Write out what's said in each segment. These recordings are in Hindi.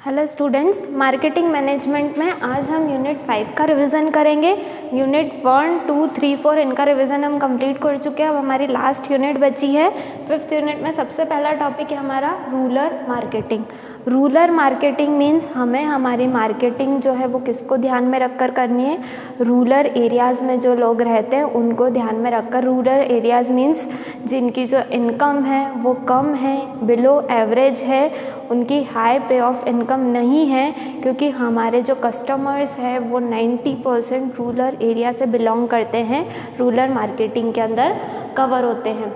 हेलो स्टूडेंट्स, मार्केटिंग मैनेजमेंट में आज हम यूनिट 5 का रिवीजन करेंगे। यूनिट 1, 2, 3, 4 इनका रिवीजन हम कंप्लीट कर चुके हैं। अब हमारी लास्ट यूनिट बची है। 5th यूनिट में सबसे पहला टॉपिक है हमारा rural marketing. Rural marketing means हमें हमारी मार्केटिंग जो है वो किसको ध्यान में रखकर करनी है। रूरल एरियाज़ में जो लोग रहते हैं उनको ध्यान में रखकर। रूरल एरियाज़ मीन्स जिनकी जो इनकम है वो कम है, बिलो एवरेज है, उनकी हाई पे ऑफ इनकम नहीं है, क्योंकि हमारे जो कस्टमर्स हैं वो 90% रूरल एरिया से बिलोंग करते हैं, रूरल मार्केटिंग के अंदर कवर होते हैं।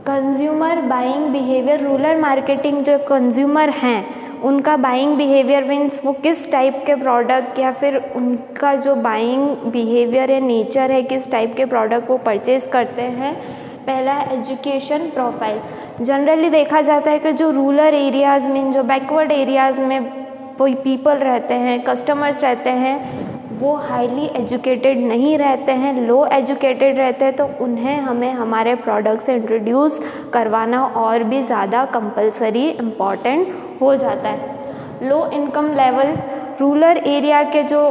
Consumer buying behaviour, rural marketing जो कंज्यूमर हैं उनका बाइंग बिहेवियर मीन्स वो किस टाइप के प्रोडक्ट या फिर उनका जो बाइंग बिहेवियर है, नेचर है, किस टाइप के प्रोडक्ट वो परचेज करते हैं। पहला है एजुकेशन प्रोफाइल। जनरली देखा जाता है कि जो रूरल एरियाज़ में, जो बैकवर्ड एरियाज़ में कोई पीपल रहते हैं, कस्टमर्स रहते हैं, वो हाईली एजुकेटेड नहीं रहते हैं, लो एजुकेटेड रहते हैं, तो उन्हें हमें हमारे प्रोडक्ट से इंट्रोड्यूस करवाना और भी ज़्यादा कंपलसरी इम्पॉर्टेंट हो जाता है। Low income level, rural area के जो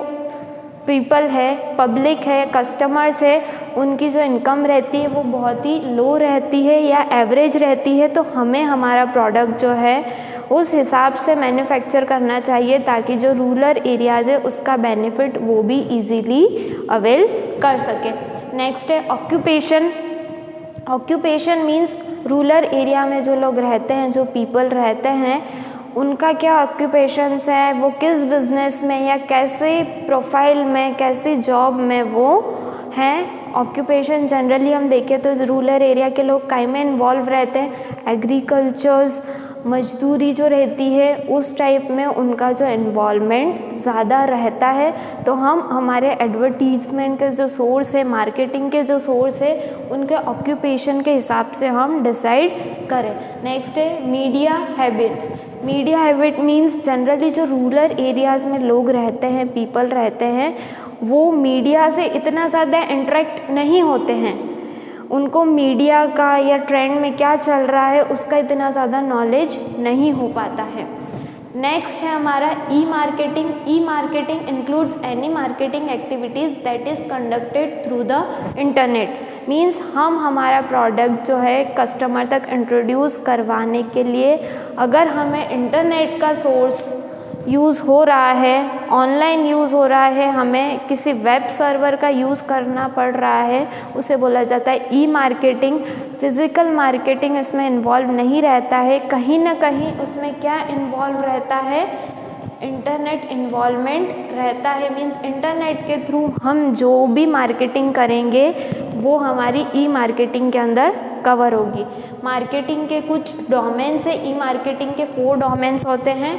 पीपल है, पब्लिक है, कस्टमर्स है, उनकी जो इनकम रहती है वो बहुत ही लो रहती है या एवरेज रहती है, तो हमें हमारा प्रोडक्ट जो है उस हिसाब से मैन्युफैक्चर करना चाहिए ताकि जो रूरल एरियाज़ है उसका बेनिफिट वो भी इजीली अवेल कर सके। नेक्स्ट है occupation. Occupation means rural area में जो लोग रहते हैं, जो पीपल रहते हैं, उनका क्या ऑक्यूपेशंस है, वो किस बिज़नेस में या कैसे प्रोफाइल में, कैसी जॉब में वो हैं। ऑक्यूपेशन जनरली हम देखें तो रूरल एरिया के लोग काई में इन्वॉल्व रहते हैं, एग्रीकल्चर्स, मजदूरी जो रहती है उस टाइप में उनका जो इन्वॉल्वमेंट ज़्यादा रहता है। तो हम हमारे एडवर्टीजमेंट के जो सोर्स है, मार्केटिंग के जो सोर्स है, उनके ऑक्यूपेशन के हिसाब से हम डिसाइड करें। नेक्स्ट है media habits. Media habit means generally जो रूरल एरियाज़ में लोग रहते हैं, पीपल रहते हैं, वो मीडिया से इतना ज़्यादा इंटरेक्ट नहीं होते हैं, उनको मीडिया का या ट्रेंड में क्या चल रहा है उसका इतना ज़्यादा नॉलेज नहीं हो पाता है। नेक्स्ट है हमारा e marketing. E marketing includes any marketing activities that is conducted through the internet. Means हम हमारा प्रोडक्ट जो है कस्टमर तक इंट्रोड्यूस करवाने के लिए अगर हमें इंटरनेट का सोर्स यूज़ हो रहा है, ऑनलाइन यूज़ हो रहा है, हमें किसी वेब सर्वर का यूज़ करना पड़ रहा है, उसे बोला जाता है ई मार्केटिंग। फिज़िकल मार्केटिंग इसमें इन्वॉल्व नहीं रहता है, कहीं ना कहीं उसमें क्या इन्वॉल्व रहता है, इंटरनेट इन्वॉल्वमेंट रहता है। मीन्स इंटरनेट के थ्रू हम जो भी मार्केटिंग करेंगे वो हमारी ई मार्केटिंग के अंदर कवर होगी। मार्केटिंग के कुछ डोमेन्स है, ई मार्केटिंग के 4 डोमेन्स होते हैं।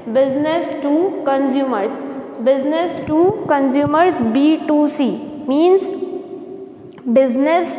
Business to consumers. Business to consumers B2C means business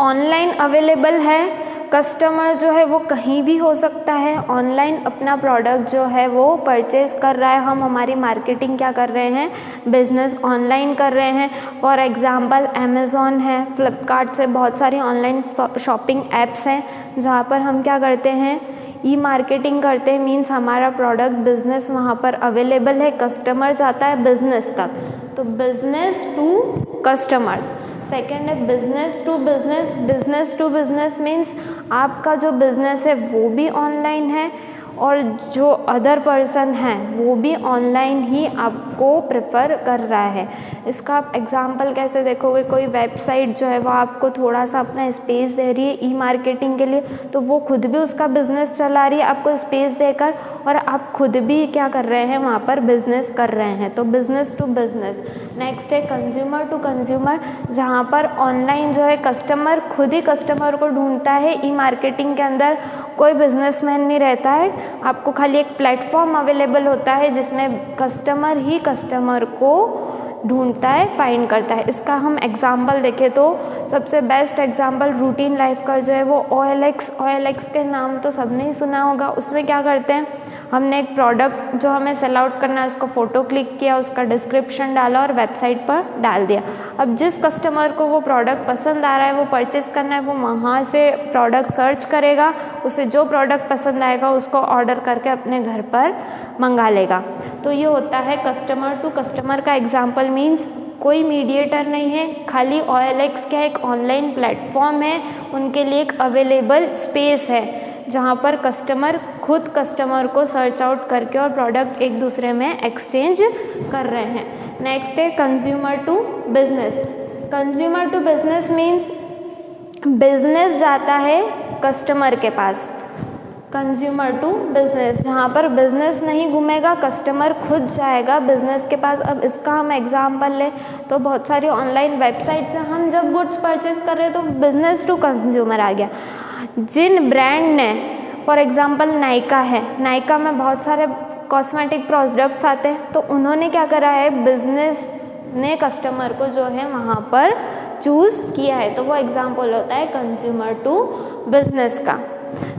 online available है, कस्टमर जो है वो कहीं भी हो सकता है, ऑनलाइन अपना प्रोडक्ट जो है वो परचेज कर रहा है, हम हमारी मार्केटिंग क्या कर रहे हैं, बिजनेस ऑनलाइन कर रहे हैं। फॉर एग्जांपल अमेज़ॉन है, फ्लिपकार्ट से बहुत सारी ऑनलाइन शॉपिंग ऐप्स हैं जहाँ पर हम क्या करते हैं, ई मार्केटिंग करते हैं। मीन्स हमारा प्रोडक्ट बिजनेस वहाँ पर अवेलेबल है, कस्टमर जाता है बिजनेस तक, तो बिजनेस टू कस्टमर्स। सेकेंड है business to business. Business to business means आपका जो बिजनेस है वो भी ऑनलाइन है और जो अदर पर्सन है वो भी ऑनलाइन ही आपको प्रेफर कर रहा है। इसका आप एग्जांपल कैसे देखोगे, कोई वेबसाइट जो है वो आपको थोड़ा सा अपना स्पेस दे रही है ई मार्केटिंग के लिए, तो वो खुद भी उसका बिजनेस चला रही है आपको स्पेस देकर, और आप खुद भी क्या कर रहे हैं, वहाँ पर बिजनेस कर रहे हैं। तो बिजनेस टू बिजनेस। नेक्स्ट है कंज्यूमर टू कंज्यूमर, जहाँ पर ऑनलाइन जो है कस्टमर खुद ही कस्टमर को ढूंढता है। ई मार्केटिंग के अंदर कोई बिजनेसमैन नहीं रहता है, आपको खाली एक प्लेटफॉर्म अवेलेबल होता है जिसमें कस्टमर ही कस्टमर को ढूंढता है, फाइंड करता है। इसका हम एग्जांपल देखें तो सबसे बेस्ट एग्जांपल रूटीन लाइफ का जो है वो OLX के नाम तो सबने ही सुना होगा। उसमें क्या करते हैं, हमने एक प्रोडक्ट जो हमें सेल आउट करना है उसको फ़ोटो क्लिक किया, उसका डिस्क्रिप्शन डाला और वेबसाइट पर डाल दिया। अब जिस कस्टमर को वो प्रोडक्ट पसंद आ रहा है, वो परचेस करना है, वो वहाँ से प्रोडक्ट सर्च करेगा, उसे जो प्रोडक्ट पसंद आएगा उसको ऑर्डर करके अपने घर पर मंगा लेगा। तो ये होता है कस्टमर टू कस्टमर का एग्जाम्पल। मीन्स कोई मीडिएटर नहीं है, खाली OLX क्या एक ऑनलाइन प्लेटफॉर्म है, उनके लिए एक अवेलेबल स्पेस है जहाँ पर कस्टमर खुद कस्टमर को सर्च आउट करके और प्रोडक्ट एक दूसरे में एक्सचेंज कर रहे हैं। नेक्स्ट है consumer to business. Consumer to business means business जाता है कस्टमर के पास। कंज्यूमर टू बिजनेस, जहाँ पर बिजनेस नहीं घूमेगा, कस्टमर खुद जाएगा बिजनेस के पास। अब इसका हम एग्जांपल लें तो बहुत सारी ऑनलाइन वेबसाइट से हम जब गुड्स परचेज कर रहे हैं तो बिजनेस टू कंज्यूमर आ गया। जिन ब्रांड ने, फॉर एग्जांपल नायका है, नायका में बहुत सारे कॉस्मेटिक प्रोडक्ट्स आते हैं, तो उन्होंने क्या करा है, बिजनेस ने कस्टमर को जो है वहाँ पर चूज़ किया है, तो वो एग्जांपल होता है कंज्यूमर टू बिजनेस का।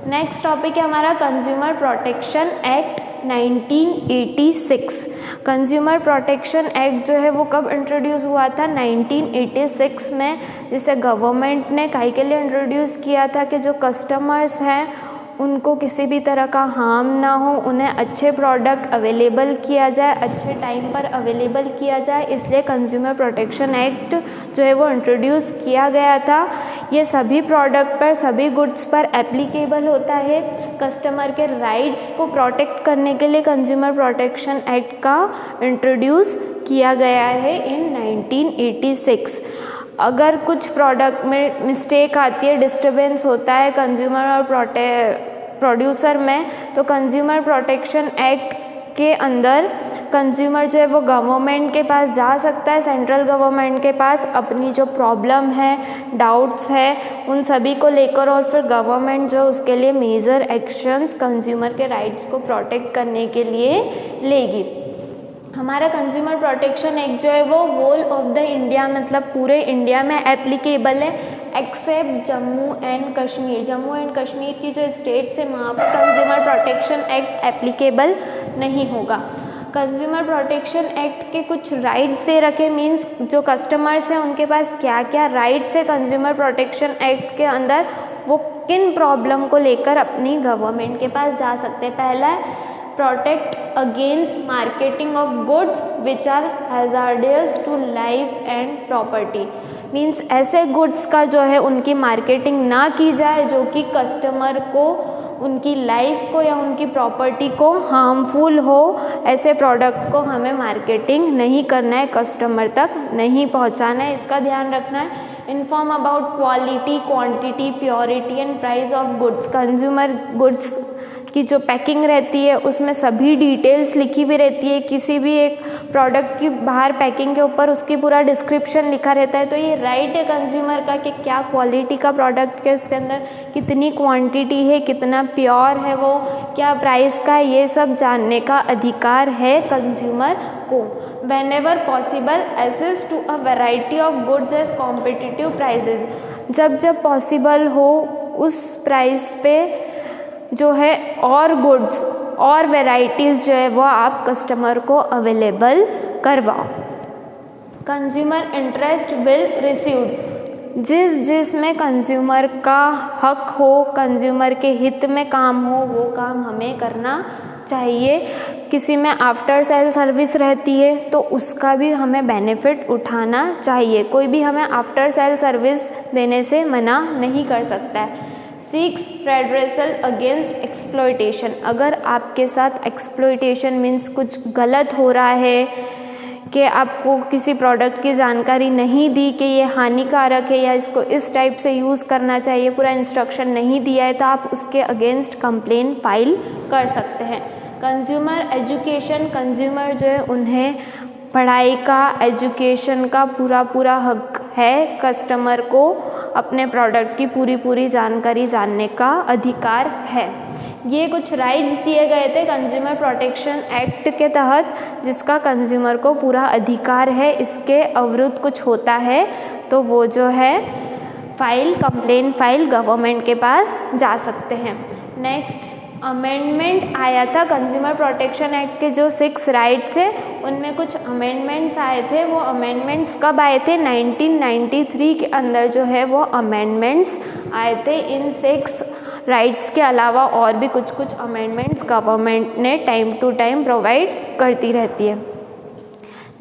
नेक्स्ट टॉपिक है हमारा consumer protection act 1986। Consumer protection act जो है वो कब इंट्रोड्यूस हुआ था, 1986 में, जिसे गवर्नमेंट ने काहे के लिए इंट्रोड्यूस किया था कि जो कस्टमर्स हैं उनको किसी भी तरह का हार्म ना हो, उन्हें अच्छे प्रोडक्ट अवेलेबल किया जाए, अच्छे टाइम पर अवेलेबल किया जाए, इसलिए कंज्यूमर प्रोटेक्शन एक्ट जो है वो इंट्रोड्यूस किया गया था। ये सभी प्रोडक्ट पर, सभी गुड्स पर एप्लीकेबल होता है। कस्टमर के राइट्स को प्रोटेक्ट करने के लिए कंज्यूमर प्रोटेक्शन एक्ट का इंट्रोड्यूस किया गया है इन 1986। अगर कुछ प्रोडक्ट में मिस्टेक आती है, डिस्टर्बेंस होता है कंज्यूमर और प्रोड्यूसर में, तो कंज्यूमर प्रोटेक्शन एक्ट के अंदर कंज्यूमर जो है वो गवर्नमेंट के पास जा सकता है, सेंट्रल गवर्नमेंट के पास, अपनी जो प्रॉब्लम है, डाउट्स है, उन सभी को लेकर, और फिर गवर्नमेंट जो उसके लिए मेजर एक्शंस कंज्यूमर के राइट्स को प्रोटेक्ट करने के लिए लेगी। हमारा कंज्यूमर प्रोटेक्शन एक्ट जो है वो होल ऑफ द इंडिया, मतलब पूरे इंडिया में एप्लीकेबल है, except Jammu and Kashmir. Jammu and Kashmir की जो स्टेट्स है वहाँ पर कंज्यूमर प्रोटेक्शन एक्ट एप्लीकेबल नहीं होगा। कंज्यूमर प्रोटेक्शन एक्ट के कुछ राइट्स दे रखे, मीन्स जो कस्टमर्स हैं उनके पास क्या क्या राइट्स है कंज्यूमर प्रोटेक्शन एक्ट के अंदर, वो किन प्रॉब्लम को लेकर अपनी गवर्नमेंट के पास जा सकते हैं। पहला है protect against marketing of goods which are hazardous to life and property. Means ऐसे गुड्स का जो है उनकी मार्केटिंग ना की जाए जो कि कस्टमर को, उनकी लाइफ को या उनकी प्रॉपर्टी को हार्मफुल हो। ऐसे प्रोडक्ट को हमें मार्केटिंग नहीं करना है, कस्टमर तक नहीं पहुंचाना है, इसका ध्यान रखना है। Inform about quality, quantity, purity and price of goods. Consumer goods की जो पैकिंग रहती है उसमें सभी डिटेल्स लिखी हुई रहती है। किसी भी एक प्रोडक्ट की बाहर पैकिंग के ऊपर उसकी पूरा डिस्क्रिप्शन लिखा रहता है, तो ये राइट है कंज्यूमर का कि क्या क्वालिटी का प्रोडक्ट है, उसके अंदर कितनी क्वांटिटी है, कितना प्योर है वो, क्या प्राइस का है, ये सब जानने का अधिकार है कंज्यूमर को। Whenever possible access to a variety of goods as competitive prices. जब जब पॉसिबल हो उस प्राइस पे जो है और गुड्स और वैरायटीज़ जो है वो आप कस्टमर को अवेलेबल करवाओ। Consumer interest will received. जिस में कंज्यूमर का हक हो, कंज्यूमर के हित में काम हो, वो काम हमें करना चाहिए। किसी में आफ्टर सेल सर्विस रहती है तो उसका भी हमें बेनिफिट उठाना चाहिए। कोई भी हमें आफ्टर सेल सर्विस देने से मना नहीं कर सकता है। Seeks redressal against exploitation. अगर आपके साथ एक्सप्लॉयटेशन मीन्स कुछ गलत हो रहा है, कि आपको किसी प्रोडक्ट की जानकारी नहीं दी कि ये हानिकारक है या इसको इस टाइप से यूज़ करना चाहिए, पूरा इंस्ट्रक्शन नहीं दिया है, तो आप उसके अगेंस्ट कंप्लेन फाइल कर सकते हैं। Consumer education. कंज्यूमर जो है उन्हें पढ़ाई का, एजुकेशन का पूरा हक है। कस्टमर को अपने प्रोडक्ट की पूरी जानकारी जानने का अधिकार है। ये कुछ राइट्स दिए गए थे कंज्यूमर प्रोटेक्शन एक्ट के तहत, जिसका कंज्यूमर को पूरा अधिकार है। इसके अवरुद्ध कुछ होता है तो वो जो है कंप्लेन फाइल गवर्नमेंट के पास जा सकते हैं। नेक्स्ट अमेंडमेंट आया था कंज्यूमर प्रोटेक्शन एक्ट के जो 6 राइट्स है उनमें कुछ अमेंडमेंट्स आए थे। वो अमेंडमेंट्स कब आए थे? 1993 के अंदर जो है वो अमेंडमेंट्स आए थे। इन 6 राइट्स के अलावा और भी कुछ कुछ अमेंडमेंट्स गवर्नमेंट ने टाइम टू टाइम प्रोवाइड करती रहती है।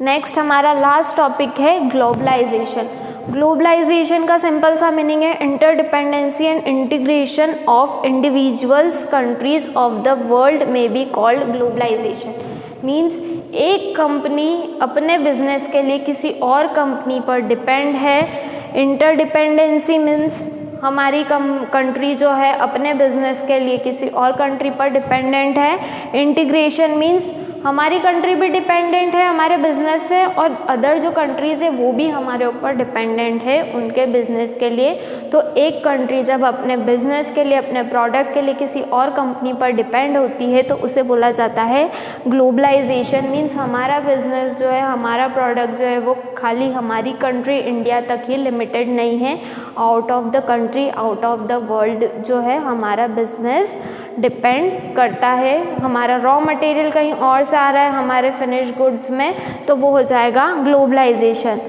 नेक्स्ट हमारा लास्ट टॉपिक है ग्लोबलाइजेशन। ग्लोबलाइजेशन का सिंपल सा मीनिंग है interdependency and integration of individuals countries of the world में बी कॉल्ड ग्लोबलाइजेशन। मीन्स एक कंपनी अपने बिजनेस के लिए किसी और कंपनी पर डिपेंड है। इंटरडिपेंडेंसी मीन्स हमारी कंट्री जो है अपने बिजनेस के लिए किसी और कंट्री पर डिपेंडेंट है। इंटीग्रेशन मीन्स हमारी कंट्री भी डिपेंडेंट है हमारे बिजनेस से और अदर जो कंट्रीज़ है वो भी हमारे ऊपर डिपेंडेंट है उनके बिजनेस के लिए। तो एक कंट्री जब अपने बिजनेस के लिए अपने प्रोडक्ट के लिए किसी और कंपनी पर डिपेंड होती है तो उसे बोला जाता है ग्लोबलाइजेशन। मीन्स हमारा बिजनेस जो है हमारा प्रोडक्ट जो है वो खाली हमारी कंट्री इंडिया तक ही लिमिटेड नहीं है। Out of the country out of the world जो है हमारा बिजनेस डिपेंड करता है। हमारा रॉ मटेरियल कहीं और से आ रहा है हमारे फिनिश गुड्स में तो वो हो जाएगा globalisation.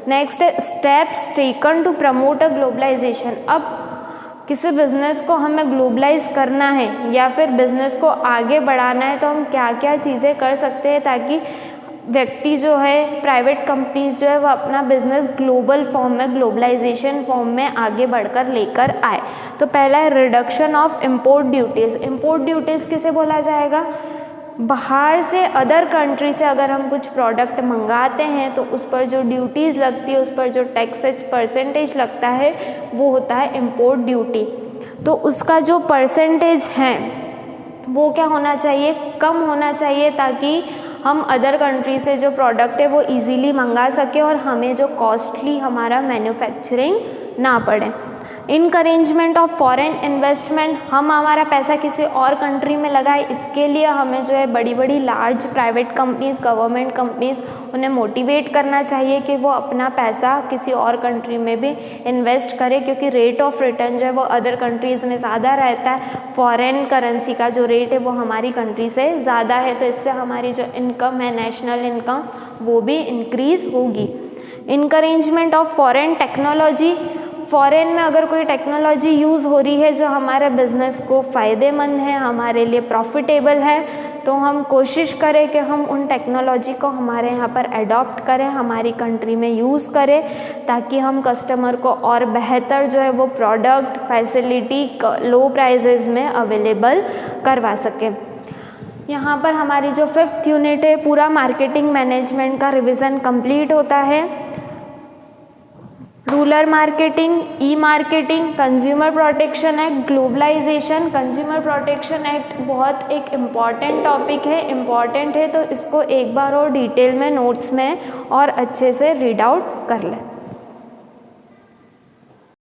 Next steps taken to promote a globalisation. अब किसी बिज़नेस को हमें ग्लोबलाइज करना है या फिर बिज़नेस को आगे बढ़ाना है तो हम क्या क्या चीज़ें कर सकते हैं ताकि व्यक्ति जो है प्राइवेट कंपनीज जो है वो अपना बिजनेस ग्लोबल फॉर्म में ग्लोबलाइजेशन फॉर्म में आगे बढ़कर लेकर आए। तो पहला है reduction of import duties. Import duties किसे बोला जाएगा? बाहर से अदर कंट्री से अगर हम कुछ प्रोडक्ट मंगाते हैं तो उस पर जो ड्यूटीज़ लगती है उस पर जो टैक्सेज परसेंटेज लगता है वो होता है इंपोर्ट ड्यूटी। तो उसका जो परसेंटेज है वो क्या होना चाहिए? कम होना चाहिए ताकि हम अदर कंट्री से जो प्रोडक्ट है वो इजीली मंगा सके और हमें जो कॉस्टली हमारा मैन्युफैक्चरिंग ना पड़े। Encouragement of foreign investment. हम हमारा पैसा किसी और कंट्री में लगाए इसके लिए हमें जो है बड़ी बड़ी large private companies government companies उन्हें मोटिवेट करना चाहिए कि वो अपना पैसा किसी और कंट्री में भी इन्वेस्ट करें क्योंकि रेट ऑफ रिटर्न जो है वो अदर कंट्रीज़ में ज़्यादा रहता है। फॉरेन करेंसी का जो रेट है वो हमारी कंट्री से ज़्यादा है तो इससे हमारी जो इनकम है नेशनल इनकम वो भी इंक्रीज़ होगी। Encouragement of foreign technology. Foreign में अगर कोई टेक्नोलॉजी यूज़ हो रही है जो हमारे बिज़नेस को फ़ायदेमंद है हमारे लिए प्रॉफिटेबल है तो हम कोशिश करें कि हम उन टेक्नोलॉजी को हमारे यहाँ पर अडॉप्ट करें हमारी कंट्री में यूज़ करें ताकि हम कस्टमर को और बेहतर जो है वो प्रोडक्ट फैसिलिटी लो प्राइजेज़ में अवेलेबल करवा सकें। यहाँ पर हमारी जो 5th यूनिट है पूरा मार्केटिंग मैनेजमेंट का रिवीजन कंप्लीट होता है। Rural marketing, e marketing, consumer protection act, globalisation. Consumer protection act बहुत एक इम्पॉर्टेंट टॉपिक है, इम्पॉर्टेंट है तो इसको एक बार और डिटेल में नोट्स में और अच्छे से रीड आउट कर लें।